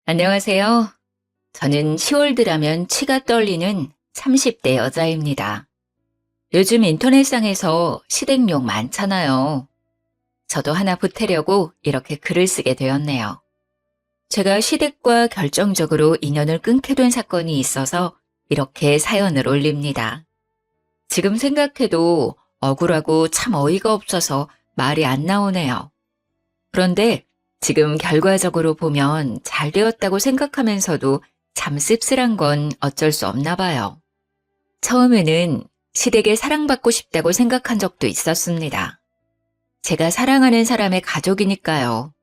안녕하세요. 저는 10월 들하면 치가 떨리는 30대 여자입니다. 요즘 인터넷상에서 시댁욕 많잖아요. 저도 하나 보태려고 이렇게 글을 쓰게 되었네요. 제가 시댁과 결정적으로 인연을 끊게 된 사건이 있어서 이렇게 사연을 올립니다. 지금 생각해도 억울하고 참 어이가 없어서 말이 안 나오네요. 그런데 지금 결과적으로 보면 잘 되었다고 생각하면서도 참 씁쓸한 건 어쩔 수 없나 봐요. 처음에는 시댁에 사랑받고 싶다고 생각한 적도 있었습니다. 제가 사랑하는 사람의 가족이니까요.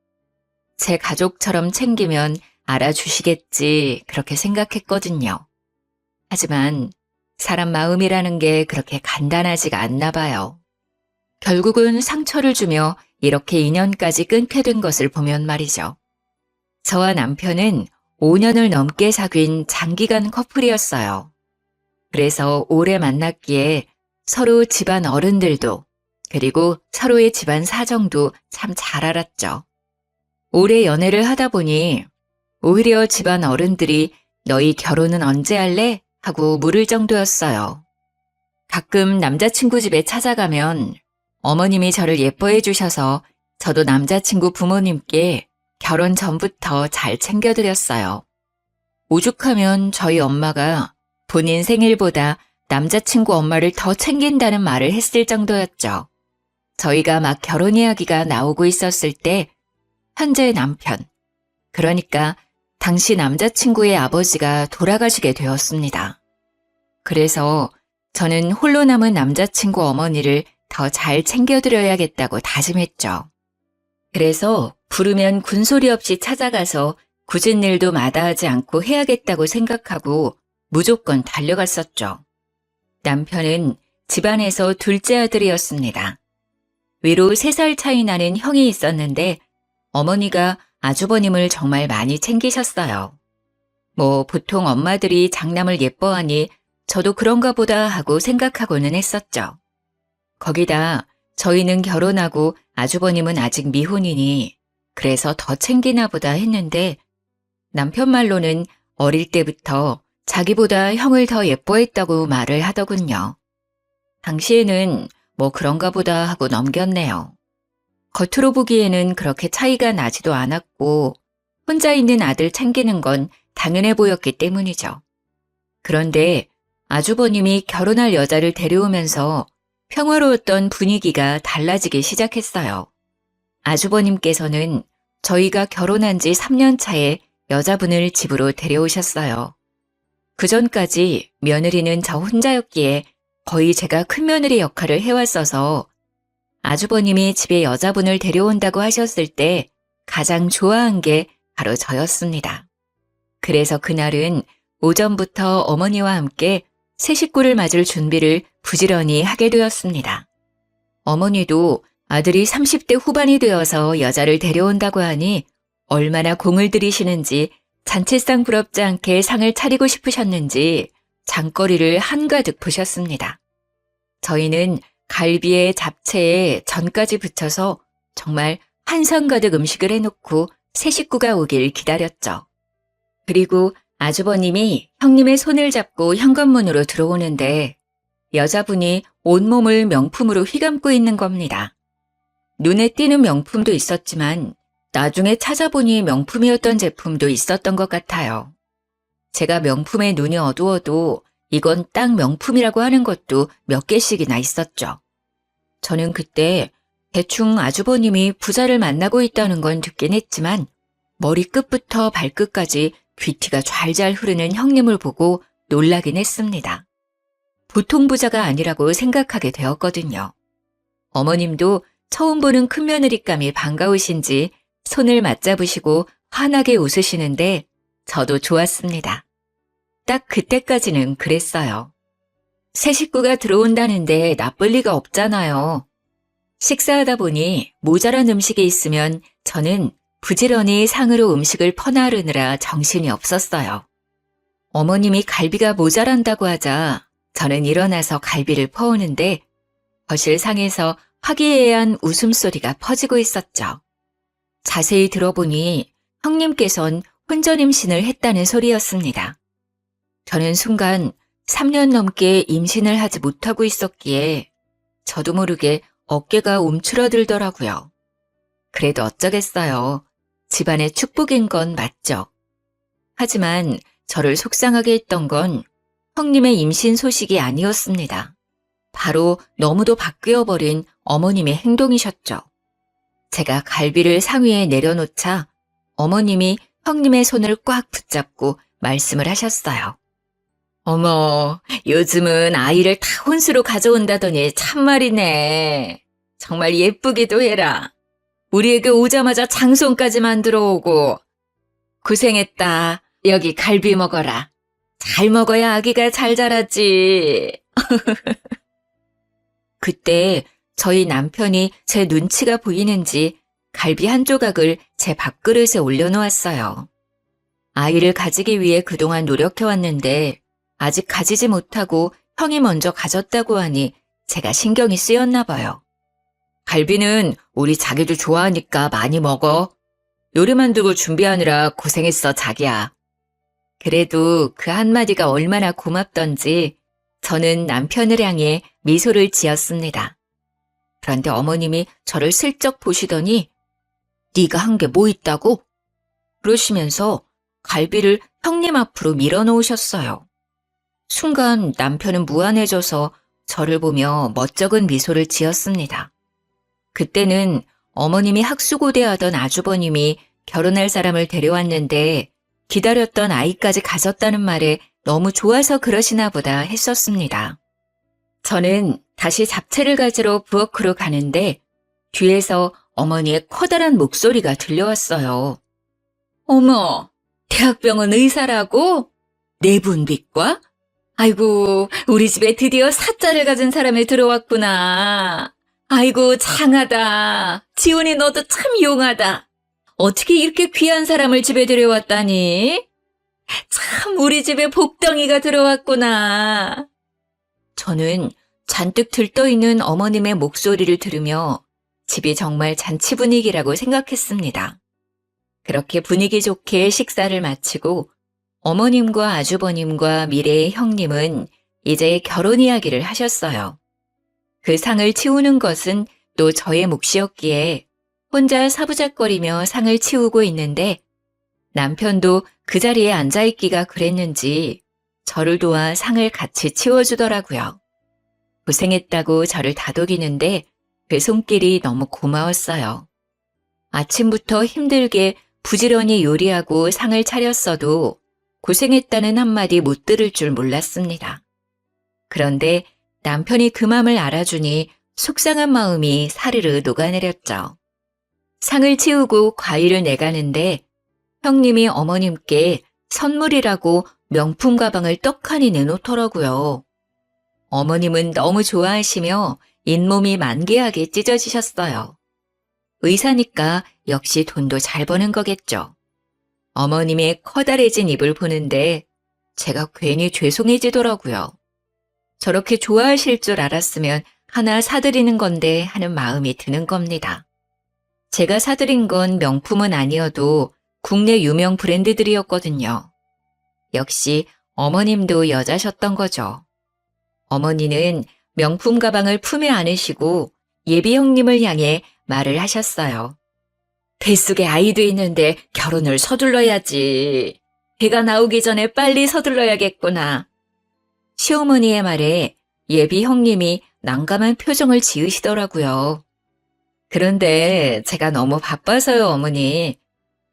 제 가족처럼 챙기면 알아주시겠지 그렇게 생각했거든요. 하지만 사람 마음이라는 게 그렇게 간단하지가 않나 봐요. 결국은 상처를 주며 이렇게 인연까지 끊게 된 것을 보면 말이죠. 저와 남편은 5년을 넘게 사귄 장기간 커플이었어요. 그래서 오래 만났기에 서로 집안 어른들도 그리고 서로의 집안 사정도 참 잘 알았죠. 오래 연애를 하다 보니 오히려 집안 어른들이 너희 결혼은 언제 할래? 하고 물을 정도였어요. 가끔 남자친구 집에 찾아가면 어머님이 저를 예뻐해 주셔서 저도 남자친구 부모님께 결혼 전부터 잘 챙겨드렸어요. 오죽하면 저희 엄마가 본인 생일보다 남자친구 엄마를 더 챙긴다는 말을 했을 정도였죠. 저희가 막 결혼 이야기가 나오고 있었을 때 현재의 남편, 그러니까 당시 남자친구의 아버지가 돌아가시게 되었습니다. 그래서 저는 홀로 남은 남자친구 어머니를 더 잘 챙겨드려야겠다고 다짐했죠. 그래서 부르면 군소리 없이 찾아가서 굳은 일도 마다하지 않고 해야겠다고 생각하고 무조건 달려갔었죠. 남편은 집안에서 둘째 아들이었습니다. 위로 3살 차이 나는 형이 있었는데 어머니가 아주버님을 정말 많이 챙기셨어요. 보통 엄마들이 장남을 예뻐하니 저도 그런가 보다 하고 생각하고는 했었죠. 거기다 저희는 결혼하고 아주버님은 아직 미혼이니 그래서 더 챙기나 보다 했는데 남편 말로는 어릴 때부터 자기보다 형을 더 예뻐했다고 말을 하더군요. 당시에는 그런가 보다 하고 넘겼네요. 겉으로 보기에는 그렇게 차이가 나지도 않았고 혼자 있는 아들 챙기는 건 당연해 보였기 때문이죠. 그런데 아주버님이 결혼할 여자를 데려오면서 평화로웠던 분위기가 달라지기 시작했어요. 아주버님께서는 저희가 결혼한 지 3년 차에 여자분을 집으로 데려오셨어요. 그전까지 며느리는 저 혼자였기에 거의 제가 큰며느리 역할을 해왔어서 아주버님이 집에 여자분을 데려온다고 하셨을 때 가장 좋아한 게 바로 저였습니다. 그래서 그날은 오전부터 어머니와 함께 새 식구를 맞을 준비를 부지런히 하게 되었습니다. 어머니도 아들이 30대 후반이 되어서 여자를 데려온다고 하니 얼마나 공을 들이시는지 잔치상 부럽지 않게 상을 차리고 싶으셨는지 장거리를 한가득 부셨습니다. 저희는 갈비에 잡채에 전까지 붙여서 정말 한상 가득 음식을 해놓고 새 식구가 오길 기다렸죠. 그리고 아주버님이 형님의 손을 잡고 현관문으로 들어오는데 여자분이 온몸을 명품으로 휘감고 있는 겁니다. 눈에 띄는 명품도 있었지만 나중에 찾아보니 명품이었던 제품도 있었던 것 같아요. 제가 명품에 눈이 어두워도 이건 딱 명품이라고 하는 것도 몇 개씩이나 있었죠. 저는 그때 대충 아주버님이 부자를 만나고 있다는 건 듣긴 했지만 머리끝부터 발끝까지 귀티가 좔좔 흐르는 형님을 보고 놀라긴 했습니다. 보통 부자가 아니라고 생각하게 되었거든요. 어머님도 처음 보는 큰며느리감이 반가우신지 손을 맞잡으시고 환하게 웃으시는데 저도 좋았습니다. 딱 그때까지는 그랬어요. 새 식구가 들어온다는데 나쁠 리가 없잖아요. 식사하다 보니 모자란 음식이 있으면 저는 부지런히 상으로 음식을 퍼나르느라 정신이 없었어요. 어머님이 갈비가 모자란다고 하자 저는 일어나서 갈비를 퍼오는데 거실 상에서 화기애애한 웃음소리가 퍼지고 있었죠. 자세히 들어보니 형님께선 혼전 임신을 했다는 소리였습니다. 저는 순간 3년 넘게 임신을 하지 못하고 있었기에 저도 모르게 어깨가 움츠러들더라고요. 그래도 어쩌겠어요. 집안의 축복인 건 맞죠. 하지만 저를 속상하게 했던 건 형님의 임신 소식이 아니었습니다. 바로 너무도 바뀌어버린 어머님의 행동이셨죠. 제가 갈비를 상위에 내려놓자 어머님이 형님의 손을 꽉 붙잡고 말씀을 하셨어요. 어머, 요즘은 아이를 다 혼수로 가져온다더니 참말이네. 정말 예쁘기도 해라. 우리에게 오자마자 장손까지 만들어 오고. 고생했다. 여기 갈비 먹어라. 잘 먹어야 아기가 잘 자라지. 그때 저희 남편이 제 눈치가 보이는지 갈비 한 조각을 제 밥그릇에 올려놓았어요. 아이를 가지기 위해 그동안 노력해왔는데 아직 가지지 못하고 형이 먼저 가졌다고 하니 제가 신경이 쓰였나 봐요. 갈비는 우리 자기도 좋아하니까 많이 먹어. 요리 만들고 준비하느라 고생했어, 자기야. 그래도 그 한마디가 얼마나 고맙던지 저는 남편을 향해 미소를 지었습니다. 그런데 어머님이 저를 슬쩍 보시더니 네가 한 게 뭐 있다고? 그러시면서 갈비를 형님 앞으로 밀어놓으셨어요. 순간 남편은 무안해져서 저를 보며 멋쩍은 미소를 지었습니다. 그때는 어머님이 학수고대하던 아주버님이 결혼할 사람을 데려왔는데 기다렸던 아이까지 가졌다는 말에 너무 좋아서 그러시나 보다 했었습니다. 저는 다시 잡채를 가지러 부엌으로 가는데 뒤에서 어머니의 커다란 목소리가 들려왔어요. 어머, 대학병원 의사라고? 내분비과? 아이고, 우리 집에 드디어 사자를 가진 사람이 들어왔구나. 아이고, 장하다. 지훈이 너도 참 용하다. 어떻게 이렇게 귀한 사람을 집에 들여왔다니? 참 우리 집에 복덩이가 들어왔구나. 저는 잔뜩 들떠있는 어머님의 목소리를 들으며 집이 정말 잔치 분위기라고 생각했습니다. 그렇게 분위기 좋게 식사를 마치고 어머님과 아주버님과 미래의 형님은 이제 결혼 이야기를 하셨어요. 그 상을 치우는 것은 또 저의 몫이었기에 혼자 사부작거리며 상을 치우고 있는데 남편도 그 자리에 앉아있기가 그랬는지 저를 도와 상을 같이 치워주더라고요. 고생했다고 저를 다독이는데 그 손길이 너무 고마웠어요. 아침부터 힘들게 부지런히 요리하고 상을 차렸어도 고생했다는 한마디 못 들을 줄 몰랐습니다. 그런데 남편이 그 맘을 알아주니 속상한 마음이 사르르 녹아내렸죠. 상을 치우고 과일을 내가는데 형님이 어머님께 선물이라고 명품 가방을 떡하니 내놓더라고요. 어머님은 너무 좋아하시며 잇몸이 만개하게 찢어지셨어요. 의사니까 역시 돈도 잘 버는 거겠죠. 어머님의 커다래진 입을 보는데 제가 괜히 죄송해지더라고요. 저렇게 좋아하실 줄 알았으면 하나 사드리는 건데 하는 마음이 드는 겁니다. 제가 사드린 건 명품은 아니어도 국내 유명 브랜드들이었거든요. 역시 어머님도 여자셨던 거죠. 어머니는 명품 가방을 품에 안으시고 예비 형님을 향해 말을 하셨어요. 뱃속에 아이도 있는데 결혼을 서둘러야지. 배가 나오기 전에 빨리 서둘러야겠구나. 시어머니의 말에 예비 형님이 난감한 표정을 지으시더라고요. 그런데 제가 너무 바빠서요, 어머니.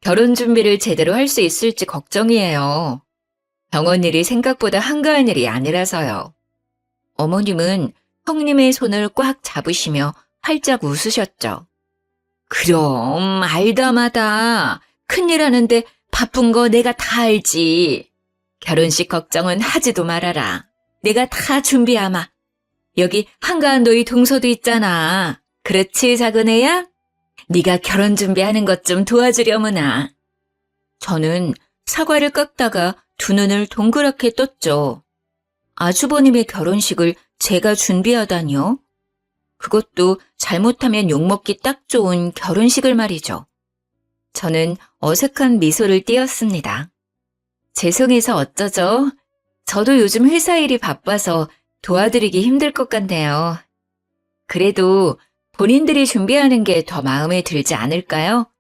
결혼 준비를 제대로 할 수 있을지 걱정이에요. 병원 일이 생각보다 한가한 일이 아니라서요. 어머님은 형님의 손을 꽉 잡으시며 활짝 웃으셨죠. 그럼 알다마다 큰일 하는데 바쁜 거 내가 다 알지. 결혼식 걱정은 하지도 말아라. 내가 다 준비하마. 여기 한가한 너희 동서도 있잖아. 그렇지, 작은 애야? 네가 결혼 준비하는 것 좀 도와주려무나. 저는 사과를 깎다가 두 눈을 동그랗게 떴죠. 아주버님의 결혼식을 제가 준비하다니요? 그것도 잘못하면 욕먹기 딱 좋은 결혼식을 말이죠. 저는 어색한 미소를 띄었습니다. 죄송해서 어쩌죠? 저도 요즘 회사 일이 바빠서 도와드리기 힘들 것 같네요. 그래도 본인들이 준비하는 게 더 마음에 들지 않을까요?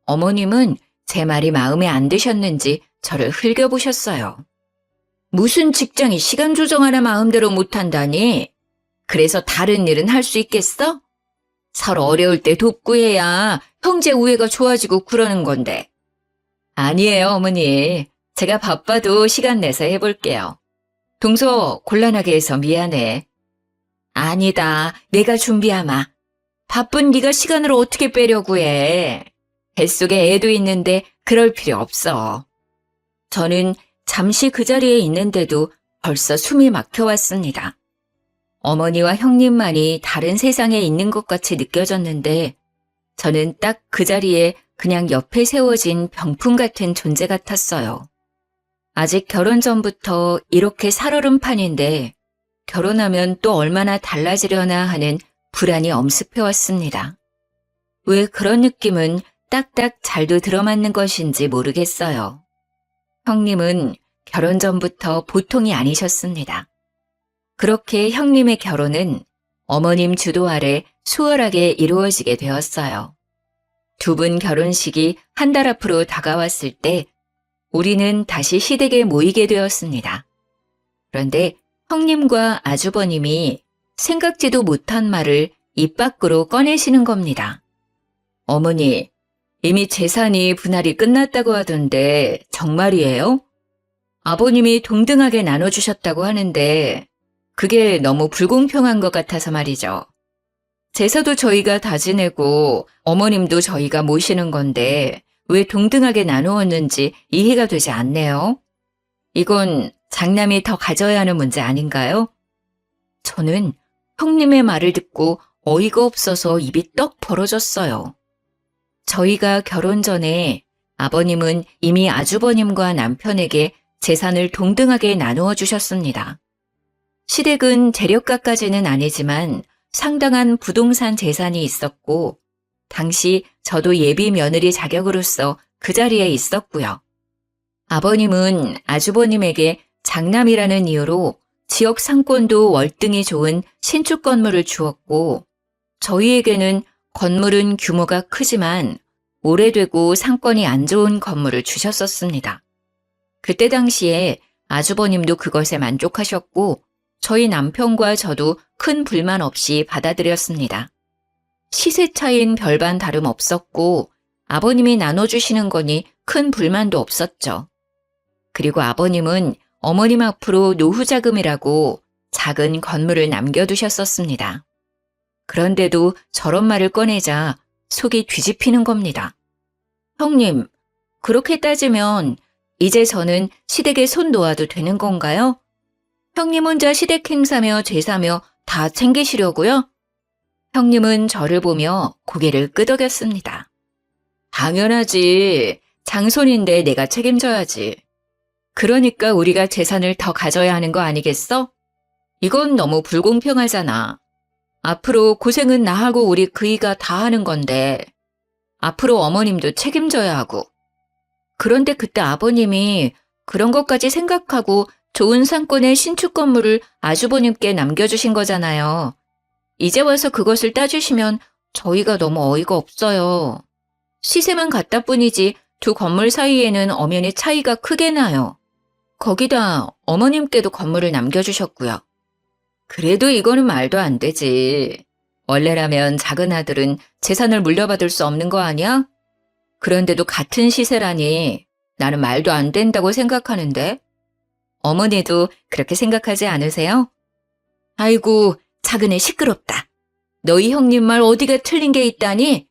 어머님은 제 말이 마음에 안 드셨는지 저를 흘겨보셨어요. 무슨 직장이 시간 조정하나 마음대로 못한다니? 그래서 다른 일은 할 수 있겠어? 서로 어려울 때 돕고 해야 형제 우애가 좋아지고 그러는 건데. 아니에요, 어머니. 제가 바빠도 시간 내서 해볼게요. 동서 곤란하게 해서 미안해. 아니다, 내가 준비하마. 바쁜 네가 시간을 어떻게 빼려고 해. 뱃속에 애도 있는데 그럴 필요 없어. 저는 잠시 그 자리에 있는데도 벌써 숨이 막혀왔습니다. 어머니와 형님만이 다른 세상에 있는 것 같이 느껴졌는데 저는 딱 그 자리에 그냥 옆에 세워진 병풍 같은 존재 같았어요. 아직 결혼 전부터 이렇게 살얼음판인데 결혼하면 또 얼마나 달라지려나 하는 불안이 엄습해왔습니다. 왜 그런 느낌은 딱딱 잘도 들어맞는 것인지 모르겠어요. 형님은 결혼 전부터 보통이 아니셨습니다. 그렇게 형님의 결혼은 어머님 주도 아래 수월하게 이루어지게 되었어요. 두 분 결혼식이 한 달 앞으로 다가왔을 때 우리는 다시 시댁에 모이게 되었습니다. 그런데 형님과 아주버님이 생각지도 못한 말을 입 밖으로 꺼내시는 겁니다. 어머니, 이미 재산이 분할이 끝났다고 하던데 정말이에요? 아버님이 동등하게 나눠주셨다고 하는데 그게 너무 불공평한 것 같아서 말이죠. 제사도 저희가 다 지내고 어머님도 저희가 모시는 건데 왜 동등하게 나누었는지 이해가 되지 않네요. 이건 장남이 더 가져야 하는 문제 아닌가요? 저는 형님의 말을 듣고 어이가 없어서 입이 떡 벌어졌어요. 저희가 결혼 전에 아버님은 이미 아주버님과 남편에게 재산을 동등하게 나누어 주셨습니다. 시댁은 재력가까지는 아니지만 상당한 부동산 재산이 있었고 당시 저도 예비 며느리 자격으로서 그 자리에 있었고요. 아버님은 아주버님에게 장남이라는 이유로 지역 상권도 월등히 좋은 신축 건물을 주었고 저희에게는 건물은 규모가 크지만 오래되고 상권이 안 좋은 건물을 주셨었습니다. 그때 당시에 아주버님도 그것에 만족하셨고 저희 남편과 저도 큰 불만 없이 받아들였습니다. 시세 차이는 별반 다름없었고 아버님이 나눠주시는 거니 큰 불만도 없었죠. 그리고 아버님은 어머님 앞으로 노후자금이라고 작은 건물을 남겨두셨었습니다. 그런데도 저런 말을 꺼내자 속이 뒤집히는 겁니다. 형님, 그렇게 따지면 이제 저는 시댁에 손 놓아도 되는 건가요? 형님 혼자 시댁 행사며 제사며 다 챙기시려고요? 형님은 저를 보며 고개를 끄덕였습니다. 당연하지. 장손인데 내가 책임져야지. 그러니까 우리가 재산을 더 가져야 하는 거 아니겠어? 이건 너무 불공평하잖아. 앞으로 고생은 나하고 우리 그이가 다 하는 건데 앞으로 어머님도 책임져야 하고. 그런데 그때 아버님이 그런 것까지 생각하고 좋은 상권의 신축 건물을 아주버님께 남겨주신 거잖아요. 이제 와서 그것을 따주시면 저희가 너무 어이가 없어요. 시세만 같다 뿐이지 두 건물 사이에는 엄연히 차이가 크게 나요. 거기다 어머님께도 건물을 남겨주셨고요. 그래도 이거는 말도 안 되지. 원래라면 작은 아들은 재산을 물려받을 수 없는 거 아니야? 그런데도 같은 시세라니 나는 말도 안 된다고 생각하는데. 어머니도 그렇게 생각하지 않으세요? 아이고, 작은애 시끄럽다. 너희 형님 말 어디가 틀린 게 있다니?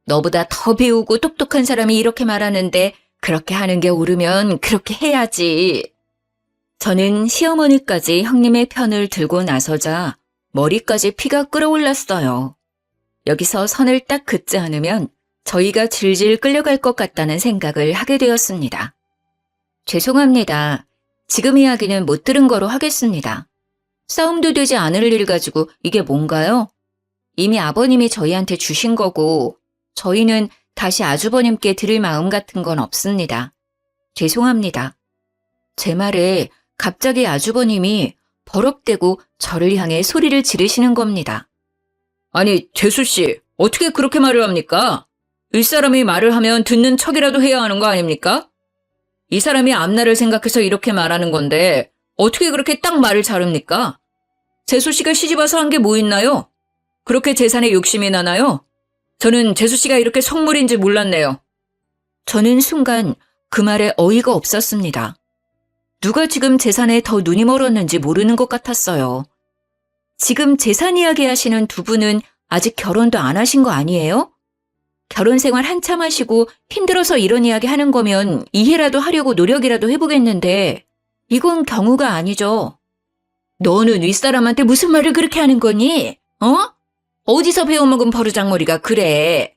너보다 더 배우고 똑똑한 사람이 이렇게 말하는데 그렇게 하는 게 옳으면 그렇게 해야지. 저는 시어머니까지 형님의 편을 들고 나서자 머리까지 피가 끓어올랐어요. 여기서 선을 딱 긋지 않으면 저희가 질질 끌려갈 것 같다는 생각을 하게 되었습니다. 죄송합니다. 지금 이야기는 못 들은 거로 하겠습니다. 싸움도 되지 않을 일 가지고 이게 뭔가요? 이미 아버님이 저희한테 주신 거고 저희는 다시 아주버님께 드릴 마음 같은 건 없습니다. 죄송합니다. 제 말에 갑자기 아주버님이 버럭대고 저를 향해 소리를 지르시는 겁니다. 아니, 재수씨, 어떻게 그렇게 말을 합니까? 윗사람이 말을 하면 듣는 척이라도 해야 하는 거 아닙니까? 이 사람이 앞날을 생각해서 이렇게 말하는 건데 어떻게 그렇게 딱 말을 자릅니까? 재수씨가 시집와서 한 게 뭐 있나요? 그렇게 재산에 욕심이 나나요? 저는 재수씨가 이렇게 속물인지 몰랐네요. 저는 순간 그 말에 어이가 없었습니다. 누가 지금 재산에 더 눈이 멀었는지 모르는 것 같았어요. 지금 재산 이야기 하시는 두 분은 아직 결혼도 안 하신 거 아니에요? 결혼 생활 한참 하시고 힘들어서 이런 이야기 하는 거면 이해라도 하려고 노력이라도 해보겠는데 이건 경우가 아니죠. 너는 윗사람한테 무슨 말을 그렇게 하는 거니? 어디서 배워먹은 버르장머리가 그래?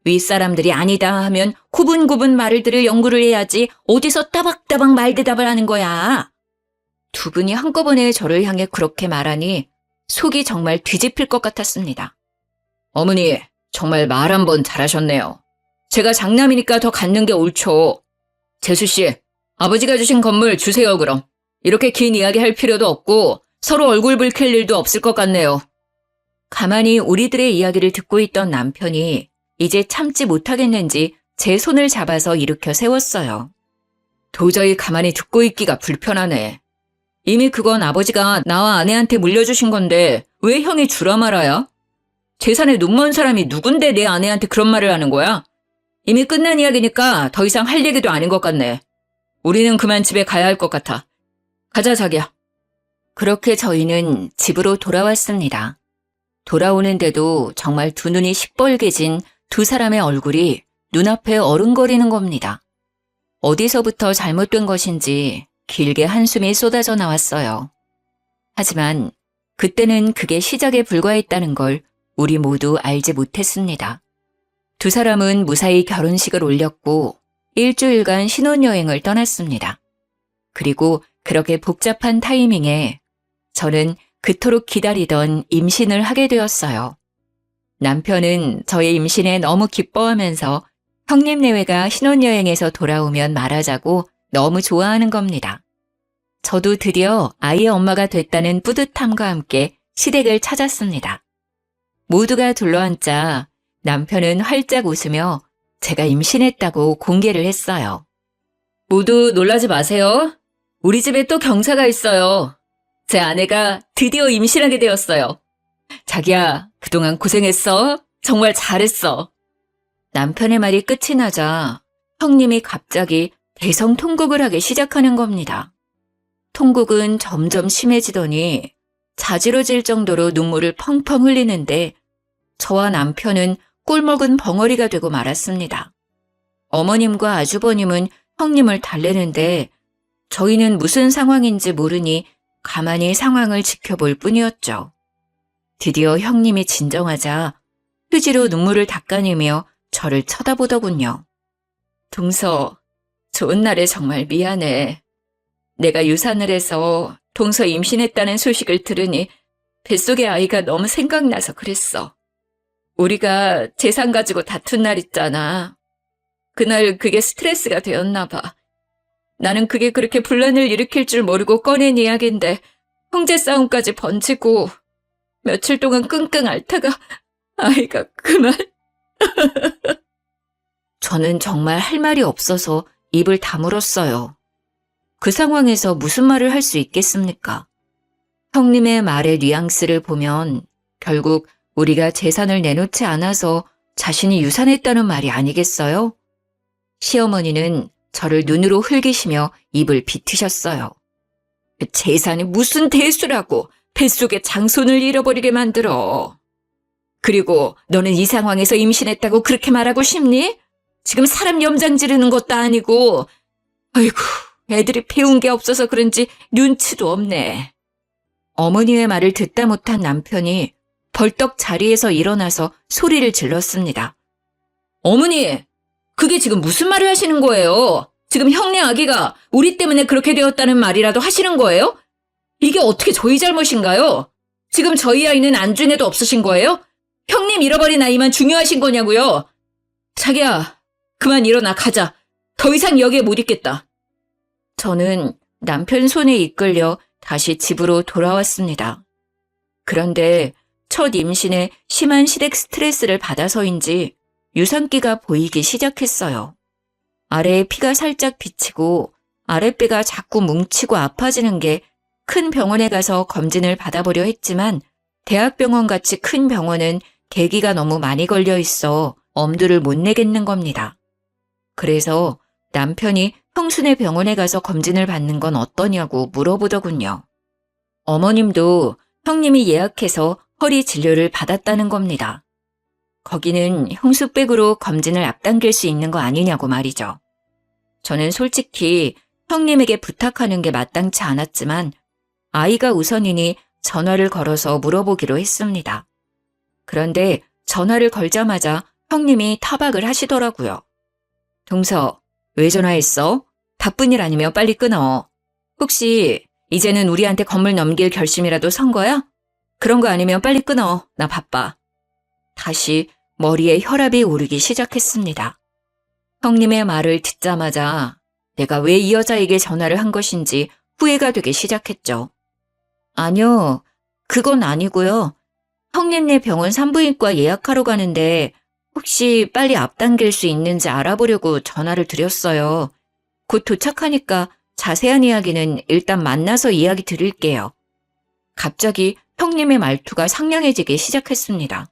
윗사람들이 아니다 하면 구분구분 말을 들을 연구를 해야지 어디서 따박따박 말대답을 하는 거야. 두 분이 한꺼번에 저를 향해 그렇게 말하니 속이 정말 뒤집힐 것 같았습니다. 어머니, 정말 말 한 번 잘하셨네요. 제가 장남이니까 더 갖는 게 옳죠. 재수씨, 아버지가 주신 건물 주세요 그럼. 이렇게 긴 이야기 할 필요도 없고 서로 얼굴 붉힐 일도 없을 것 같네요. 가만히 우리들의 이야기를 듣고 있던 남편이 이제 참지 못하겠는지 제 손을 잡아서 일으켜 세웠어요. 도저히 가만히 듣고 있기가 불편하네. 이미 그건 아버지가 나와 아내한테 물려주신 건데 왜 형이 주라 말아야? 재산에 눈먼 사람이 누군데 내 아내한테 그런 말을 하는 거야? 이미 끝난 이야기니까 더 이상 할 얘기도 아닌 것 같네. 우리는 그만 집에 가야 할 것 같아. 가자, 자기야. 그렇게 저희는 집으로 돌아왔습니다. 돌아오는데도 정말 두 눈이 시뻘개진 두 사람의 얼굴이 눈앞에 어른거리는 겁니다. 어디서부터 잘못된 것인지 길게 한숨이 쏟아져 나왔어요. 하지만 그때는 그게 시작에 불과했다는 걸 우리 모두 알지 못했습니다. 두 사람은 무사히 결혼식을 올렸고 일주일간 신혼여행을 떠났습니다. 그리고 그렇게 복잡한 타이밍에 저는 그토록 기다리던 임신을 하게 되었어요. 남편은 저의 임신에 너무 기뻐하면서 형님 내외가 신혼여행에서 돌아오면 말하자고 너무 좋아하는 겁니다. 저도 드디어 아이의 엄마가 됐다는 뿌듯함과 함께 시댁을 찾았습니다. 모두가 둘러앉자 남편은 활짝 웃으며 제가 임신했다고 공개를 했어요. 모두 놀라지 마세요. 우리 집에 또 경사가 있어요. 제 아내가 드디어 임신하게 되었어요. 자기야, 그동안 고생했어. 정말 잘했어. 남편의 말이 끝이 나자 형님이 갑자기 대성통곡을 하기 시작하는 겁니다. 통곡은 점점 심해지더니 자지러질 정도로 눈물을 펑펑 흘리는데 저와 남편은 꿀먹은 벙어리가 되고 말았습니다. 어머님과 아주버님은 형님을 달래는데 저희는 무슨 상황인지 모르니 가만히 상황을 지켜볼 뿐이었죠. 드디어 형님이 진정하자 휴지로 눈물을 닦아내며 저를 쳐다보더군요. 동서, 좋은 날에 정말 미안해. 내가 유산을 해서 동서 임신했다는 소식을 들으니 뱃속의 아이가 너무 생각나서 그랬어. 우리가 재산 가지고 다툰 날 있잖아. 그날 그게 스트레스가 되었나 봐. 나는 그게 그렇게 분란을 일으킬 줄 모르고 꺼낸 이야기인데 형제 싸움까지 번지고 며칠 동안 끙끙 앓다가 아이가 그만. 저는 정말 할 말이 없어서 입을 다물었어요. 그 상황에서 무슨 말을 할 수 있겠습니까? 형님의 말의 뉘앙스를 보면 결국 우리가 재산을 내놓지 않아서 자신이 유산했다는 말이 아니겠어요? 시어머니는 저를 눈으로 흘기시며 입을 비트셨어요. 재산이 무슨 대수라고 뱃속에 장손을 잃어버리게 만들어. 그리고 너는 이 상황에서 임신했다고 그렇게 말하고 싶니? 지금 사람 염장 지르는 것도 아니고. 아이고, 애들이 배운 게 없어서 그런지 눈치도 없네. 어머니의 말을 듣다 못한 남편이 벌떡 자리에서 일어나서 소리를 질렀습니다. 어머니, 그게 지금 무슨 말을 하시는 거예요? 지금 형네 아기가 우리 때문에 그렇게 되었다는 말이라도 하시는 거예요? 이게 어떻게 저희 잘못인가요? 지금 저희 아이는 안중에도 없으신 거예요? 형님 잃어버린 아이만 중요하신 거냐고요? 자기야, 그만 일어나 가자. 더 이상 여기에 못 있겠다. 저는 남편 손에 이끌려 다시 집으로 돌아왔습니다. 그런데 첫 임신에 심한 시댁 스트레스를 받아서인지 유산기가 보이기 시작했어요. 아래에 피가 살짝 비치고 아랫배가 자꾸 뭉치고 아파지는 게 큰 병원에 가서 검진을 받아보려 했지만 대학병원 같이 큰 병원은 대기가 너무 많이 걸려 있어 엄두를 못 내겠는 겁니다. 그래서 남편이 형수네 병원에 가서 검진을 받는 건 어떠냐고 물어보더군요. 어머님도 형님이 예약해서 허리 진료를 받았다는 겁니다. 거기는 형수백으로 검진을 앞당길 수 있는 거 아니냐고 말이죠. 저는 솔직히 형님에게 부탁하는 게 마땅치 않았지만 아이가 우선이니 전화를 걸어서 물어보기로 했습니다. 그런데 전화를 걸자마자 형님이 타박을 하시더라고요. 동서, 왜 전화했어? 바쁜 일 아니면 빨리 끊어. 혹시 이제는 우리한테 건물 넘길 결심이라도 선 거야? 그런 거 아니면 빨리 끊어. 나 바빠. 다시 머리에 혈압이 오르기 시작했습니다. 형님의 말을 듣자마자 내가 왜 이 여자에게 전화를 한 것인지 후회가 되기 시작했죠. 아니요, 그건 아니고요. 형님네 병원 산부인과 예약하러 가는데 혹시 빨리 앞당길 수 있는지 알아보려고 전화를 드렸어요. 곧 도착하니까 자세한 이야기는 일단 만나서 이야기 드릴게요. 갑자기 형님의 말투가 상냥해지기 시작했습니다.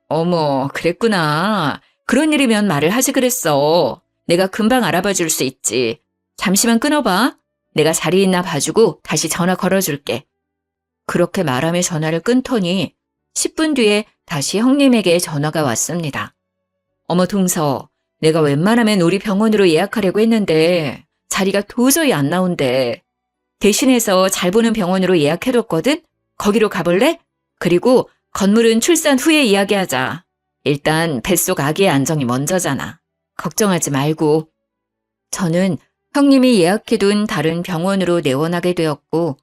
어머, 그랬구나. 그런 일이면 말을 하지 그랬어. 내가 금방 알아봐 줄 수 있지. 잠시만 끊어봐. 내가 자리 있나 봐주고 다시 전화 걸어줄게. 그렇게 말하며 전화를 끊더니 10분 뒤에 다시 형님에게 전화가 왔습니다. 어머 동서, 내가 웬만하면 우리 병원으로 예약하려고 했는데 자리가 도저히 안 나온대. 대신해서 잘 보는 병원으로 예약해뒀거든? 거기로 가볼래? 그리고 건물은 출산 후에 이야기하자. 일단 뱃속 아기의 안정이 먼저잖아. 걱정하지 말고. 저는 형님이 예약해둔 다른 병원으로 내원하게 되었고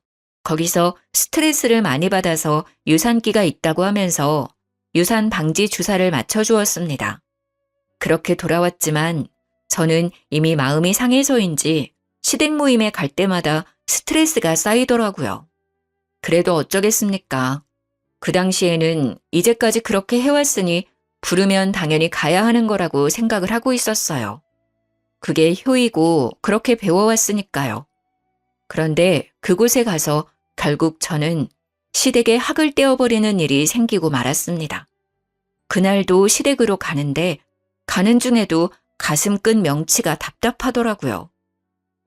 거기서 스트레스를 많이 받아서 유산기가 있다고 하면서 유산 방지 주사를 맞춰주었습니다. 그렇게 돌아왔지만 저는 이미 마음이 상해서인지 시댁 모임에 갈 때마다 스트레스가 쌓이더라고요. 그래도 어쩌겠습니까? 그 당시에는 이제까지 그렇게 해왔으니 부르면 당연히 가야 하는 거라고 생각을 하고 있었어요. 그게 효이고 그렇게 배워왔으니까요. 그런데 그곳에 가서 결국 저는 시댁에 학을 떼어버리는 일이 생기고 말았습니다. 그날도 시댁으로 가는데 가는 중에도 가슴 끈 명치가 답답하더라고요.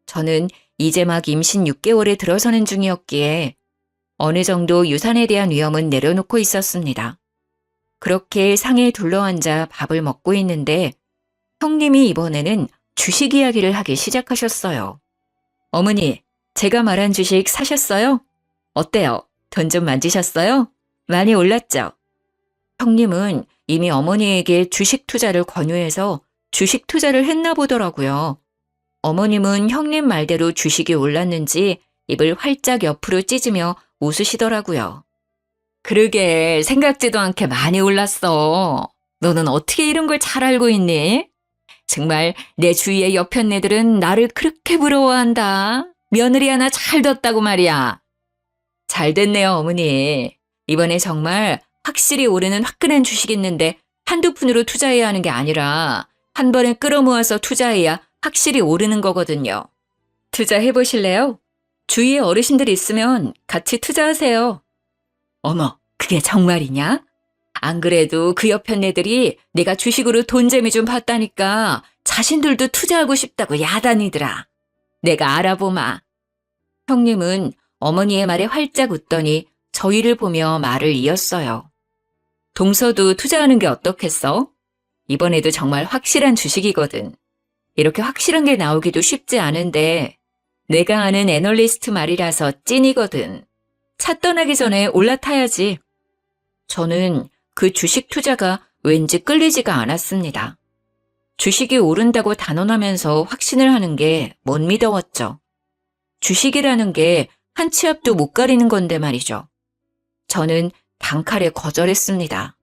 저는 이제 막 임신 6개월에 들어서는 중이었기에 어느 정도 유산에 대한 위험은 내려놓고 있었습니다. 그렇게 상에 둘러앉아 밥을 먹고 있는데 형님이 이번에는 주식 이야기를 하기 시작하셨어요. 어머니, 제가 말한 주식 사셨어요? 어때요? 돈 좀 만지셨어요? 많이 올랐죠? 형님은 이미 어머니에게 주식 투자를 권유해서 주식 투자를 했나 보더라고요. 어머님은 형님 말대로 주식이 올랐는지 입을 활짝 옆으로 찢으며 웃으시더라고요. 그러게 생각지도 않게 많이 올랐어. 너는 어떻게 이런 걸 잘 알고 있니? 정말 내 주위의 여편네들은 나를 그렇게 부러워한다. 며느리 하나 잘 뒀다고 말이야. 잘 됐네요, 어머니. 이번에 정말 확실히 오르는 화끈한 주식 있는데 한두 푼으로 투자해야 하는 게 아니라 한 번에 끌어모아서 투자해야 확실히 오르는 거거든요. 투자해보실래요? 주위에 어르신들 있으면 같이 투자하세요. 어머, 그게 정말이냐? 안 그래도 그 여편네들이 내가 주식으로 돈재미 좀 봤다니까 자신들도 투자하고 싶다고 야단이더라. 내가 알아보마. 형님은 어머니의 말에 활짝 웃더니 저희를 보며 말을 이었어요. 동서도 투자하는 게 어떻겠어? 이번에도 정말 확실한 주식이거든. 이렇게 확실한 게 나오기도 쉽지 않은데 내가 아는 애널리스트 말이라서 찐이거든. 차 떠나기 전에 올라타야지. 저는 그 주식 투자가 왠지 끌리지가 않았습니다. 주식이 오른다고 단언하면서 확신을 하는 게 못 믿어왔죠. 주식이라는 게 한 치 앞도 못 가리는 건데 말이죠. 저는 단칼에 거절했습니다.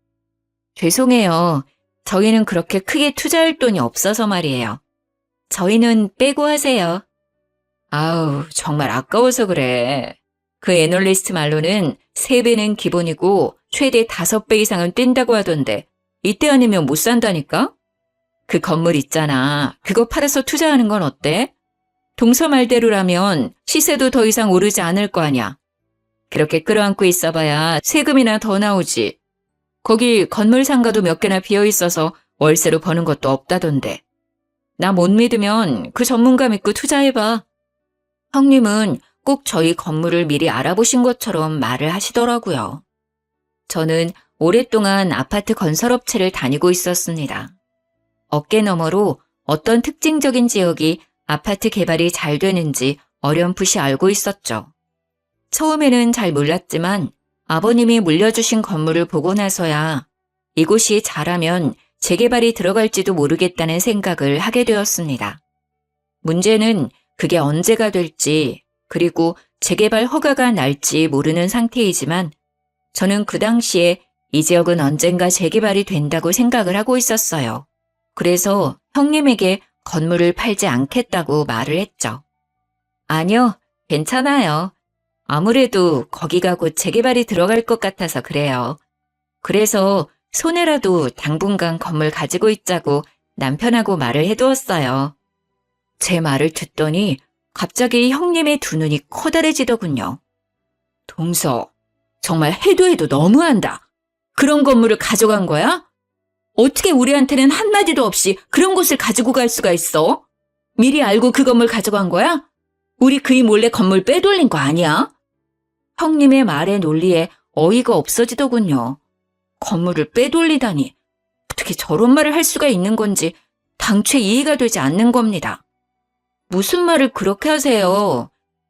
죄송해요. 저희는 그렇게 크게 투자할 돈이 없어서 말이에요. 저희는 빼고 하세요. 아우, 정말 아까워서 그래. 그 애널리스트 말로는 3배는 기본이고 최대 5배 이상은 뛴다고 하던데 이때 아니면 못 산다니까? 그 건물 있잖아. 그거 팔아서 투자하는 건 어때? 동서 말대로라면 시세도 더 이상 오르지 않을 거 아냐. 그렇게 끌어안고 있어봐야 세금이나 더 나오지. 거기 건물 상가도 몇 개나 비어있어서 월세로 버는 것도 없다던데. 나 못 믿으면 그 전문가 믿고 투자해봐. 형님은 꼭 저희 건물을 미리 알아보신 것처럼 말을 하시더라고요. 저는 오랫동안 아파트 건설업체를 다니고 있었습니다. 어깨너머로 어떤 특징적인 지역이 아파트 개발이 잘 되는지 어렴풋이 알고 있었죠. 처음에는 잘 몰랐지만 아버님이 물려주신 건물을 보고 나서야 이곳이 잘하면 재개발이 들어갈지도 모르겠다는 생각을 하게 되었습니다. 문제는 그게 언제가 될지 그리고 재개발 허가가 날지 모르는 상태이지만 저는 그 당시에 이 지역은 언젠가 재개발이 된다고 생각을 하고 있었어요. 그래서 형님에게 건물을 팔지 않겠다고 말을 했죠. 아니요, 괜찮아요. 아무래도 거기가 곧 재개발이 들어갈 것 같아서 그래요. 그래서 손해라도 당분간 건물 가지고 있자고 남편하고 말을 해두었어요. 제 말을 듣더니 갑자기 형님의 두 눈이 커다래지더군요. 동서, 정말 해도 너무한다. 그런 건물을 가져간 거야? 어떻게 우리한테는 한마디도 없이 그런 곳을 가지고 갈 수가 있어? 미리 알고 그 건물 가져간 거야? 우리 그이 몰래 건물 빼돌린 거 아니야? 형님의 말에 논리에 어이가 없어지더군요. 건물을 빼돌리다니 어떻게 저런 말을 할 수가 있는 건지 당최 이해가 되지 않는 겁니다. 무슨 말을 그렇게 하세요?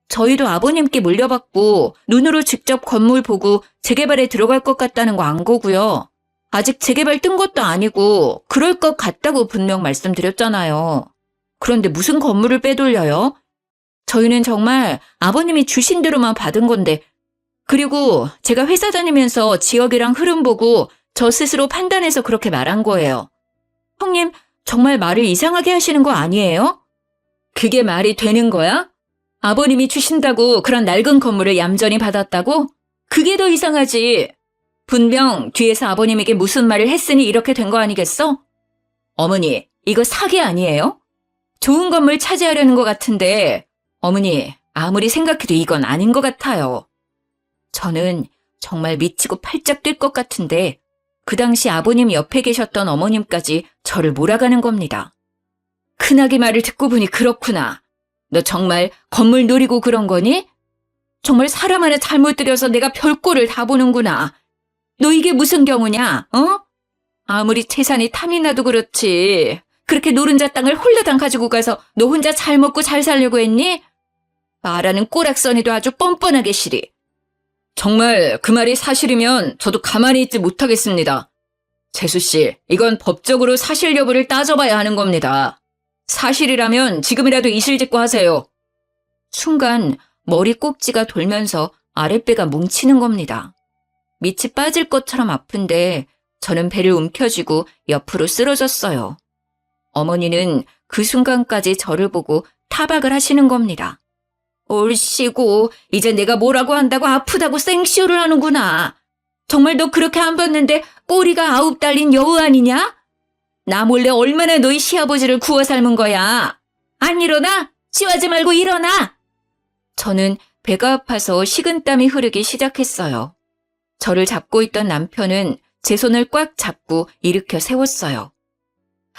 저희도 아버님께 물려받고 눈으로 직접 건물 보고 재개발에 들어갈 것 같다는 거 안 거고요. 아직 재개발 뜬 것도 아니고 그럴 것 같다고 분명 말씀드렸잖아요. 그런데 무슨 건물을 빼돌려요? 저희는 정말 아버님이 주신 대로만 받은 건데 그리고 제가 회사 다니면서 지역이랑 흐름 보고 저 스스로 판단해서 그렇게 말한 거예요. 형님, 정말 말을 이상하게 하시는 거 아니에요? 그게 말이 되는 거야? 아버님이 주신다고 그런 낡은 건물을 얌전히 받았다고? 그게 더 이상하지. 분명 뒤에서 아버님에게 무슨 말을 했으니 이렇게 된 거 아니겠어? 어머니, 이거 사기 아니에요? 좋은 건물 차지하려는 것 같은데 어머니, 아무리 생각해도 이건 아닌 것 같아요. 저는 정말 미치고 팔짝 뛸 것 같은데 그 당시 아버님 옆에 계셨던 어머님까지 저를 몰아가는 겁니다. 큰아기 말을 듣고 보니 그렇구나. 너 정말 건물 노리고 그런 거니? 정말 사람 하나 잘못 들여서 내가 별꼴을 다 보는구나. 너 이게 무슨 경우냐, 어? 아무리 재산이 탐이 나도 그렇지. 그렇게 노른자 땅을 홀라당 가지고 가서 너 혼자 잘 먹고 잘 살려고 했니? 말하는 꼬락서니도 아주 뻔뻔하게 시리. 정말 그 말이 사실이면 저도 가만히 있지 못하겠습니다. 재수씨, 이건 법적으로 사실 여부를 따져봐야 하는 겁니다. 사실이라면 지금이라도 이실직고 하세요. 순간 머리 꼭지가 돌면서 아랫배가 뭉치는 겁니다. 밑이 빠질 것처럼 아픈데 저는 배를 움켜쥐고 옆으로 쓰러졌어요. 어머니는 그 순간까지 저를 보고 타박을 하시는 겁니다. 얼씨구, 이제 내가 뭐라고 한다고 아프다고 생쇼를 하는구나. 정말 너 그렇게 안 봤는데 꼬리가 9 달린 여우 아니냐? 나 몰래 얼마나 너희 시아버지를 구워 삶은 거야. 안 일어나? 치하지 말고 일어나! 저는 배가 아파서 식은땀이 흐르기 시작했어요. 저를 잡고 있던 남편은 제 손을 꽉 잡고 일으켜 세웠어요.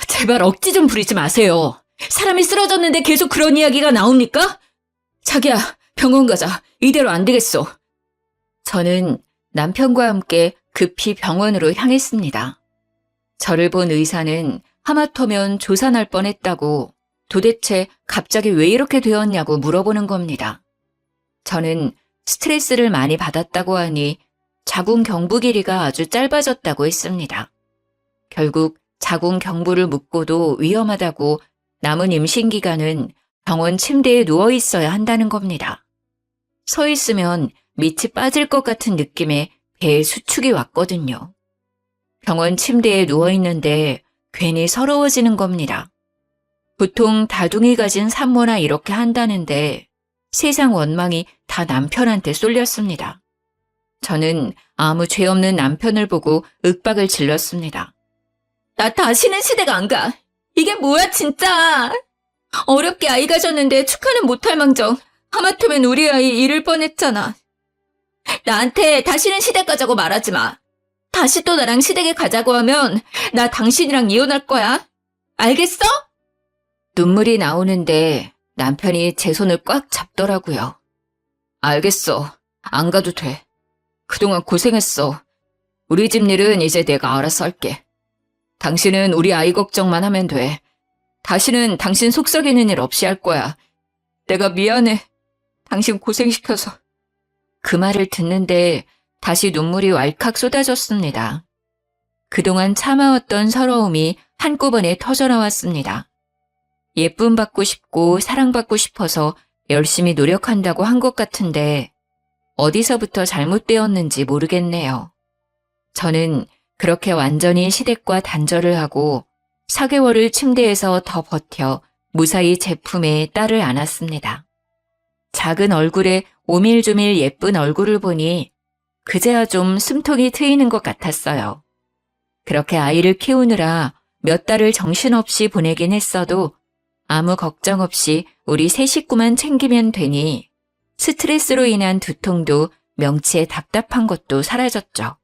제발 억지 좀 부리지 마세요. 사람이 쓰러졌는데 계속 그런 이야기가 나옵니까? 자기야, 병원 가자. 이대로 안 되겠어. 저는 남편과 함께 급히 병원으로 향했습니다. 저를 본 의사는 하마터면 조산할 뻔했다고 도대체 갑자기 왜 이렇게 되었냐고 물어보는 겁니다. 저는 스트레스를 많이 받았다고 하니 자궁 경부 길이가 아주 짧아졌다고 했습니다. 결국 자궁 경부를 묶고도 위험하다고 남은 임신 기간은 병원 침대에 누워 있어야 한다는 겁니다. 서 있으면 밑이 빠질 것 같은 느낌에 배에 수축이 왔거든요. 병원 침대에 누워 있는데 괜히 서러워지는 겁니다. 보통 다둥이 가진 산모나 이렇게 한다는데 세상 원망이 다 남편한테 쏠렸습니다. 저는 아무 죄 없는 남편을 보고 윽박을 질렀습니다. 나 다시는 시댁 안 가. 이게 뭐야 진짜. 어렵게 아이 가졌는데 축하는 못할 망정 하마터면 우리 아이 잃을 뻔했잖아. 나한테 다시는 시댁 가자고 말하지 마. 다시 또 나랑 시댁에 가자고 하면 나 당신이랑 이혼할 거야. 알겠어? 눈물이 나오는데 남편이 제 손을 꽉 잡더라고요. 알겠어. 안 가도 돼. 그동안 고생했어. 우리 집 일은 이제 내가 알아서 할게. 당신은 우리 아이 걱정만 하면 돼. 다시는 당신 속썩이는 일 없이 할 거야. 내가 미안해. 당신 고생시켜서. 그 말을 듣는데 다시 눈물이 왈칵 쏟아졌습니다. 그동안 참아왔던 서러움이 한꺼번에 터져나왔습니다. 예쁨 받고 싶고 사랑받고 싶어서 열심히 노력한다고 한 것 같은데 어디서부터 잘못되었는지 모르겠네요. 저는 그렇게 완전히 시댁과 단절을 하고 4개월을 침대에서 더 버텨 무사히 제 품에 딸을 안았습니다. 작은 얼굴에 오밀조밀 예쁜 얼굴을 보니 그제야 좀 숨통이 트이는 것 같았어요. 그렇게 아이를 키우느라 몇 달을 정신없이 보내긴 했어도 아무 걱정 없이 우리 세 식구만 챙기면 되니 스트레스로 인한 두통도 명치에 답답한 것도 사라졌죠.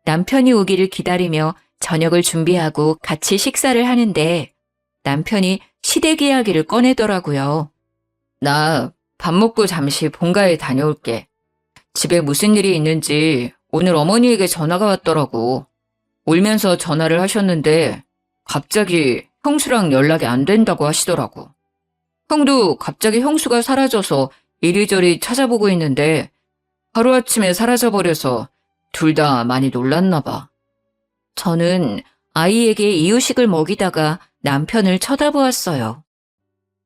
남편이 오기를 기다리며 저녁을 준비하고 같이 식사를 하는데 남편이 시댁 이야기를 꺼내더라고요. 나 밥 먹고 잠시 본가에 다녀올게. 집에 무슨 일이 있는지 오늘 어머니에게 전화가 왔더라고. 울면서 전화를 하셨는데 갑자기 형수랑 연락이 안 된다고 하시더라고. 형도 갑자기 형수가 사라져서 이리저리 찾아보고 있는데 하루아침에 사라져버려서 둘 다 많이 놀랐나 봐. 저는 아이에게 이유식을 먹이다가 남편을 쳐다보았어요.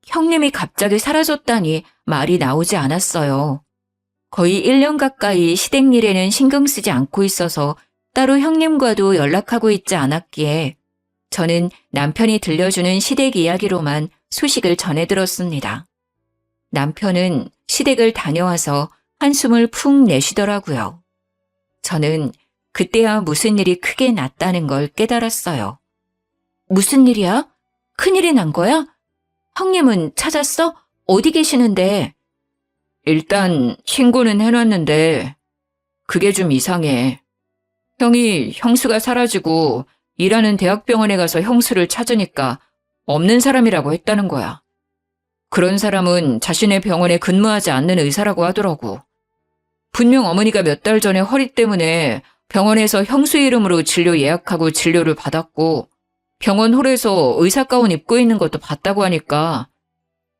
형님이 갑자기 사라졌다니 말이 나오지 않았어요. 거의 1년 가까이 시댁 일에는 신경 쓰지 않고 있어서 따로 형님과도 연락하고 있지 않았기에 저는 남편이 들려주는 시댁 이야기로만 소식을 전해 들었습니다. 남편은 시댁을 다녀와서 한숨을 푹 내쉬더라고요. 저는 그때야 무슨 일이 크게 났다는 걸 깨달았어요. 무슨 일이야? 큰일이 난 거야? 형님은 찾았어? 어디 계시는데? 일단 신고는 해놨는데 그게 좀 이상해. 형이 형수가 사라지고 일하는 대학병원에 가서 형수를 찾으니까 없는 사람이라고 했다는 거야. 그런 사람은 자신의 병원에 근무하지 않는 의사라고 하더라고. 분명 어머니가 몇 달 전에 허리 때문에 병원에서 형수 이름으로 진료 예약하고 진료를 받았고 병원 홀에서 의사 가운 입고 있는 것도 봤다고 하니까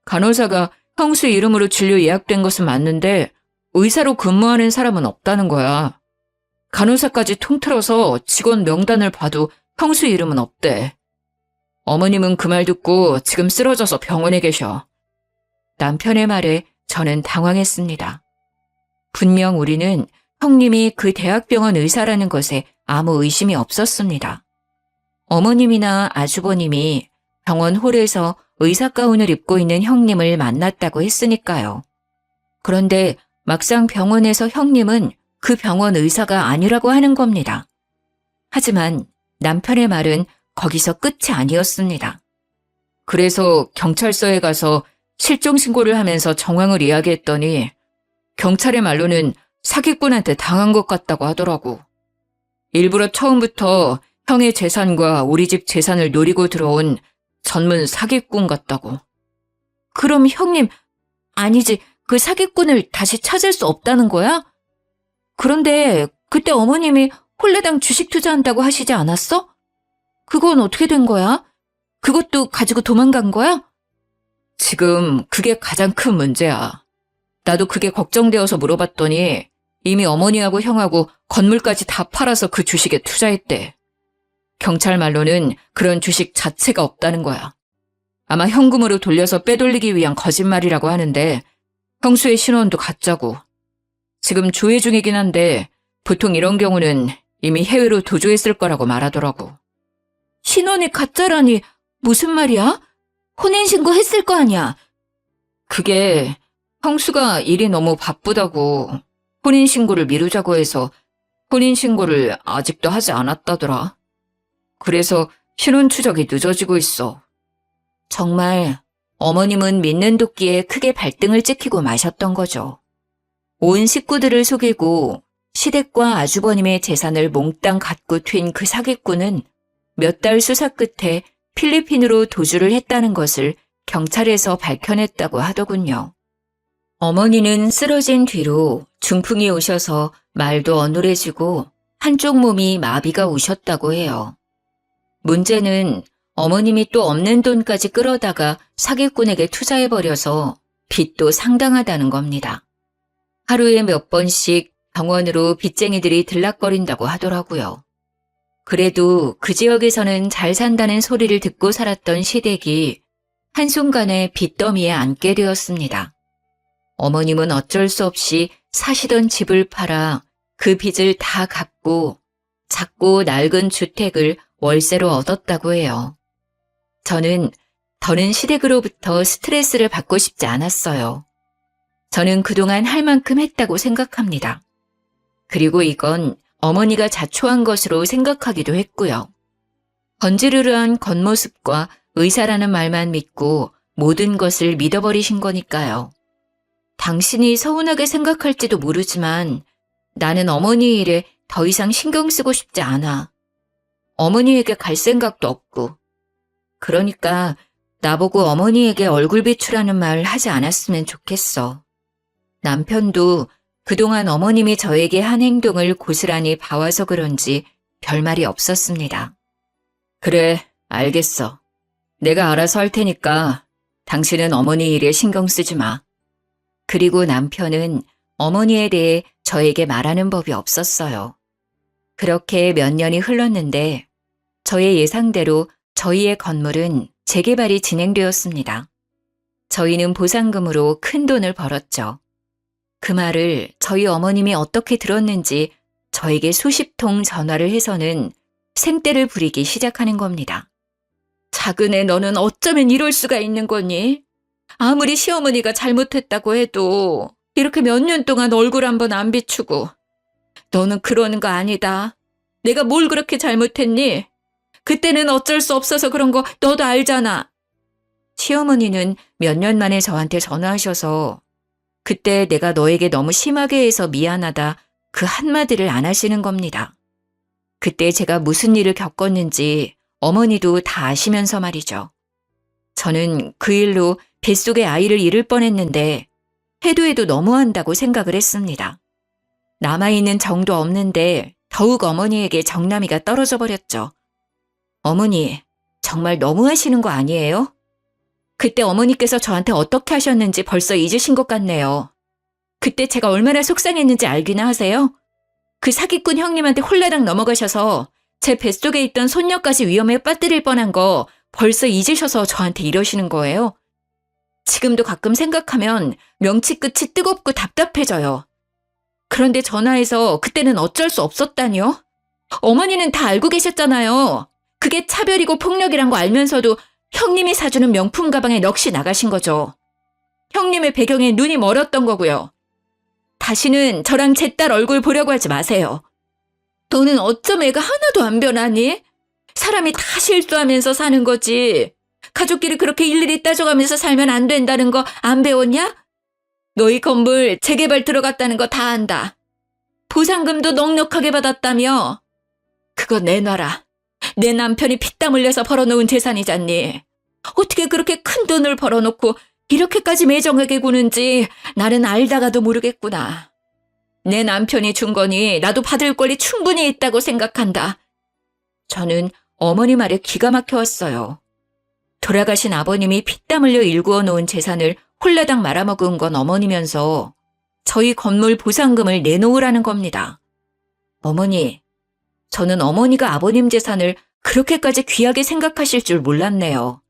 간호사가 형수 이름으로 진료 예약된 것은 맞는데 의사로 근무하는 사람은 없다는 거야. 간호사까지 통틀어서 직원 명단을 봐도 형수 이름은 없대. 어머님은 그 말 듣고 지금 쓰러져서 병원에 계셔. 남편의 말에 저는 당황했습니다. 분명 우리는 형님이 그 대학병원 의사라는 것에 아무 의심이 없었습니다. 어머님이나 아주버님이 병원 홀에서 의사 가운을 입고 있는 형님을 만났다고 했으니까요. 그런데 막상 병원에서 형님은 그 병원 의사가 아니라고 하는 겁니다. 하지만 남편의 말은 거기서 끝이 아니었습니다. 그래서 경찰서에 가서 실종 신고를 하면서 정황을 이야기했더니 경찰의 말로는 사기꾼한테 당한 것 같다고 하더라고. 일부러 처음부터 형의 재산과 우리 집 재산을 노리고 들어온 전문 사기꾼 같다고. 그럼 형님, 아니지, 그 사기꾼을 다시 찾을 수 없다는 거야? 그런데 그때 어머님이 홀레당 주식 투자한다고 하시지 않았어? 그건 어떻게 된 거야? 그것도 가지고 도망간 거야? 지금 그게 가장 큰 문제야. 나도 그게 걱정되어서 물어봤더니 이미 어머니하고 형하고 건물까지 다 팔아서 그 주식에 투자했대. 경찰 말로는 그런 주식 자체가 없다는 거야. 아마 현금으로 돌려서 빼돌리기 위한 거짓말이라고 하는데 형수의 신원도 가짜고. 지금 조회 중이긴 한데 보통 이런 경우는 이미 해외로 도주했을 거라고 말하더라고. 신원이 가짜라니 무슨 말이야? 혼인신고 했을 거 아니야? 그게 형수가 일이 너무 바쁘다고 혼인신고를 미루자고 해서 혼인신고를 아직도 하지 않았다더라. 그래서 신혼 추적이 늦어지고 있어. 정말 어머님은 믿는 도끼에 크게 발등을 찍히고 마셨던 거죠. 온 식구들을 속이고 시댁과 아주버님의 재산을 몽땅 갖고 튄 그 사기꾼은 몇 달 수사 끝에 필리핀으로 도주를 했다는 것을 경찰에서 밝혀냈다고 하더군요. 어머니는 쓰러진 뒤로 중풍이 오셔서 말도 어눌해지고 한쪽 몸이 마비가 오셨다고 해요. 문제는 어머님이 또 없는 돈까지 끌어다가 사기꾼에게 투자해버려서 빚도 상당하다는 겁니다. 하루에 몇 번씩 병원으로 빚쟁이들이 들락거린다고 하더라고요. 그래도 그 지역에서는 잘 산다는 소리를 듣고 살았던 시댁이 한순간에 빚더미에 앉게 되었습니다. 어머님은 어쩔 수 없이 사시던 집을 팔아 그 빚을 다 갚고 작고 낡은 주택을 월세로 얻었다고 해요. 저는 더는 시댁으로부터 스트레스를 받고 싶지 않았어요. 저는 그동안 할 만큼 했다고 생각합니다. 그리고 이건 어머니가 자초한 것으로 생각하기도 했고요. 건지르르한 겉모습과 의사라는 말만 믿고 모든 것을 믿어버리신 거니까요. 당신이 서운하게 생각할지도 모르지만 나는 어머니 일에 더 이상 신경 쓰고 싶지 않아. 어머니에게 갈 생각도 없고. 그러니까 나보고 어머니에게 얼굴 비추라는 말 하지 않았으면 좋겠어. 남편도 그동안 어머님이 저에게 한 행동을 고스란히 봐와서 그런지 별말이 없었습니다. 그래, 알겠어. 내가 알아서 할 테니까 당신은 어머니 일에 신경 쓰지 마. 그리고 남편은 어머니에 대해 저에게 말하는 법이 없었어요. 그렇게 몇 년이 흘렀는데 저의 예상대로 저희의 건물은 재개발이 진행되었습니다. 저희는 보상금으로 큰 돈을 벌었죠. 그 말을 저희 어머님이 어떻게 들었는지 저에게 수십 통 전화를 해서는 생떼를 부리기 시작하는 겁니다. 작은 애 너는 어쩌면 이럴 수가 있는 거니? 아무리 시어머니가 잘못했다고 해도 이렇게 몇 년 동안 얼굴 한번 안 비추고. 너는 그러는 거 아니다. 내가 뭘 그렇게 잘못했니? 그때는 어쩔 수 없어서 그런 거 너도 알잖아. 시어머니는 몇 년 만에 저한테 전화하셔서 그때 내가 너에게 너무 심하게 해서 미안하다 그 한마디를 안 하시는 겁니다. 그때 제가 무슨 일을 겪었는지 어머니도 다 아시면서 말이죠. 저는 그 일로 뱃속에 아이를 잃을 뻔했는데 해도 해도 너무한다고 생각을 했습니다. 남아있는 정도 없는데 더욱 어머니에게 정남이가 떨어져 버렸죠. 어머니, 정말 너무하시는 거 아니에요? 그때 어머니께서 저한테 어떻게 하셨는지 벌써 잊으신 것 같네요. 그때 제가 얼마나 속상했는지 알기나 하세요? 그 사기꾼 형님한테 홀라당 넘어가셔서 제 뱃속에 있던 손녀까지 위험에 빠뜨릴 뻔한 거 벌써 잊으셔서 저한테 이러시는 거예요? 지금도 가끔 생각하면 명치 끝이 뜨겁고 답답해져요. 그런데 전화해서 그때는 어쩔 수 없었다니요? 어머니는 다 알고 계셨잖아요. 그게 차별이고 폭력이란 거 알면서도 형님이 사주는 명품 가방에 넋이 나가신 거죠. 형님의 배경에 눈이 멀었던 거고요. 다시는 저랑 제 딸 얼굴 보려고 하지 마세요. 너는 어쩜 애가 하나도 안 변하니? 사람이 다 실수하면서 사는 거지. 가족끼리 그렇게 일일이 따져가면서 살면 안 된다는 거 안 배웠냐? 너희 건물 재개발 들어갔다는 거 다 안다. 보상금도 넉넉하게 받았다며. 그거 내놔라. 내 남편이 피땀 흘려서 벌어놓은 재산이잖니. 어떻게 그렇게 큰 돈을 벌어놓고 이렇게까지 매정하게 구는지 나는 알다가도 모르겠구나. 내 남편이 준 거니 나도 받을 권리 충분히 있다고 생각한다. 저는 어머니 말에 기가 막혀왔어요. 돌아가신 아버님이 피땀 흘려 일구어 놓은 재산을 홀라당 말아먹은 건 어머니면서 저희 건물 보상금을 내놓으라는 겁니다. 어머니, 저는 어머니가 아버님 재산을 그렇게까지 귀하게 생각하실 줄 몰랐네요.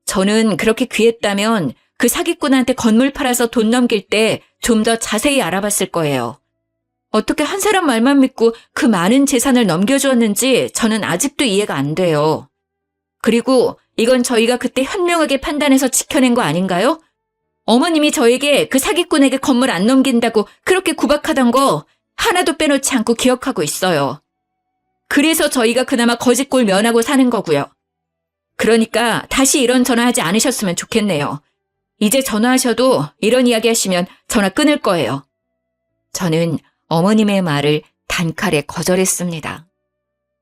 저는 그렇게 귀했다면 그 사기꾼한테 건물 팔아서 돈 넘길 때 좀 더 자세히 알아봤을 거예요. 어떻게 한 사람 말만 믿고 그 많은 재산을 넘겨주었는지 저는 아직도 이해가 안 돼요. 그리고 이건 저희가 그때 현명하게 판단해서 지켜낸 거 아닌가요? 어머님이 저에게 그 사기꾼에게 건물 안 넘긴다고 그렇게 구박하던 거 하나도 빼놓지 않고 기억하고 있어요. 그래서 저희가 그나마 거짓골 면하고 사는 거고요. 그러니까 다시 이런 전화하지 않으셨으면 좋겠네요. 이제 전화하셔도 이런 이야기 하시면 전화 끊을 거예요. 저는 어머님의 말을 단칼에 거절했습니다.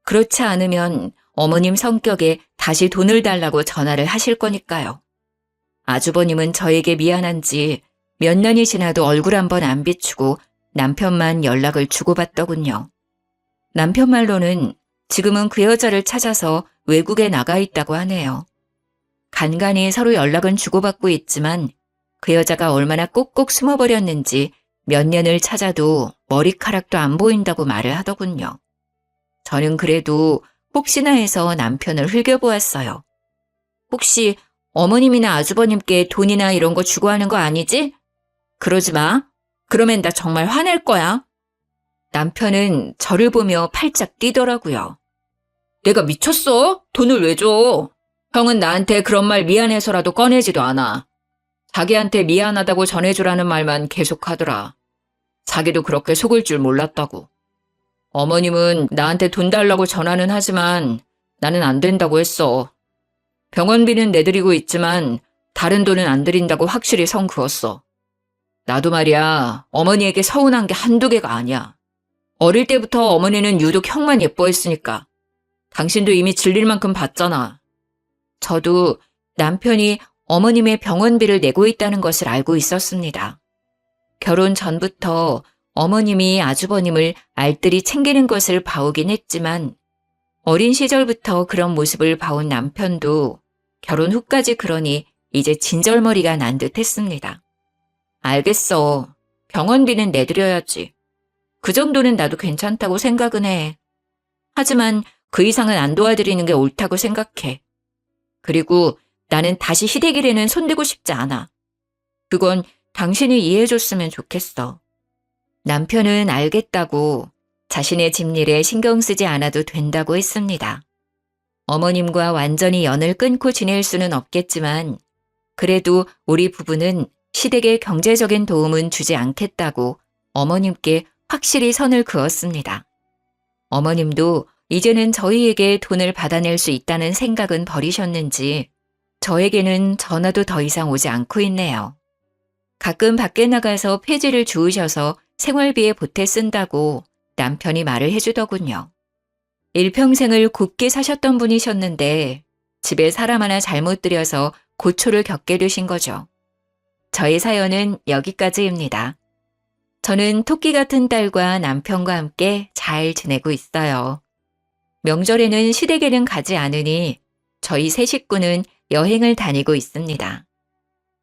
그렇지 않으면 어머님 성격에 다시 돈을 달라고 전화를 하실 거니까요. 아주버님은 저에게 미안한지 몇 년이 지나도 얼굴 한번 안 비추고 남편만 연락을 주고받더군요. 남편 말로는 지금은 그 여자를 찾아서 외국에 나가 있다고 하네요. 간간히 서로 연락은 주고받고 있지만 그 여자가 얼마나 꼭꼭 숨어버렸는지 몇 년을 찾아도 머리카락도 안 보인다고 말을 하더군요. 저는 그래도 혹시나 해서 남편을 흘겨보았어요. 혹시 어머님이나 아주버님께 돈이나 이런 거 주고 하는 거 아니지? 그러지 마. 그러면 나 정말 화낼 거야. 남편은 저를 보며 팔짝 뛰더라고요. 내가 미쳤어? 돈을 왜 줘? 형은 나한테 그런 말 미안해서라도 꺼내지도 않아. 자기한테 미안하다고 전해주라는 말만 계속하더라. 자기도 그렇게 속을 줄 몰랐다고. 어머님은 나한테 돈 달라고 전화는 하지만 나는 안 된다고 했어. 병원비는 내드리고 있지만 다른 돈은 안 드린다고 확실히 선 그었어. 나도 말이야, 어머니에게 서운한 게 한두 개가 아니야. 어릴 때부터 어머니는 유독 형만 예뻐했으니까. 당신도 이미 질릴 만큼 봤잖아. 저도 남편이 어머님의 병원비를 내고 있다는 것을 알고 있었습니다. 결혼 전부터 어머님이 아주버님을 알뜰히 챙기는 것을 봐오긴 했지만 어린 시절부터 그런 모습을 봐온 남편도 결혼 후까지 그러니 이제 진절머리가 난 듯 했습니다. 알겠어. 병원비는 내드려야지. 그 정도는 나도 괜찮다고 생각은 해. 하지만 그 이상은 안 도와드리는 게 옳다고 생각해. 그리고 나는 다시 시댁일에는 손대고 싶지 않아. 그건 당신이 이해해줬으면 좋겠어. 남편은 알겠다고 자신의 집일에 신경 쓰지 않아도 된다고 했습니다. 어머님과 완전히 연을 끊고 지낼 수는 없겠지만 그래도 우리 부부는 시댁에 경제적인 도움은 주지 않겠다고 어머님께 확실히 선을 그었습니다. 어머님도 이제는 저희에게 돈을 받아낼 수 있다는 생각은 버리셨는지 저에게는 전화도 더 이상 오지 않고 있네요. 가끔 밖에 나가서 폐지를 주우셔서 생활비에 보태 쓴다고 남편이 말을 해주더군요. 일평생을 곱게 사셨던 분이셨는데 집에 사람 하나 잘못 들여서 고초를 겪게 되신 거죠. 저의 사연은 여기까지입니다. 저는 토끼 같은 딸과 남편과 함께 잘 지내고 있어요. 명절에는 시댁에는 가지 않으니 저희 세 식구는 여행을 다니고 있습니다.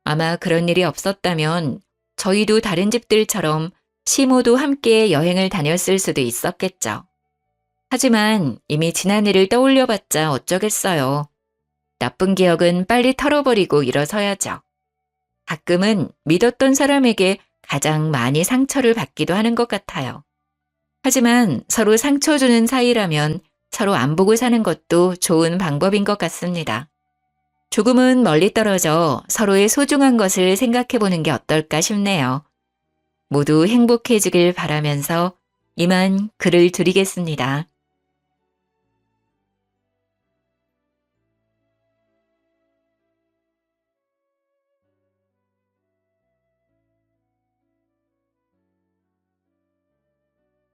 아마 그런 일이 없었다면 저희도 다른 집들처럼 시모도 함께 여행을 다녔을 수도 있었겠죠. 하지만 이미 지난 일을 떠올려봤자 어쩌겠어요. 나쁜 기억은 빨리 털어버리고 일어서야죠. 가끔은 믿었던 사람에게 가장 많이 상처를 받기도 하는 것 같아요. 하지만 서로 상처 주는 사이라면 서로 안 보고 사는 것도 좋은 방법인 것 같습니다. 조금은 멀리 떨어져 서로의 소중한 것을 생각해 보는 게 어떨까 싶네요. 모두 행복해지길 바라면서 이만 글을 드리겠습니다.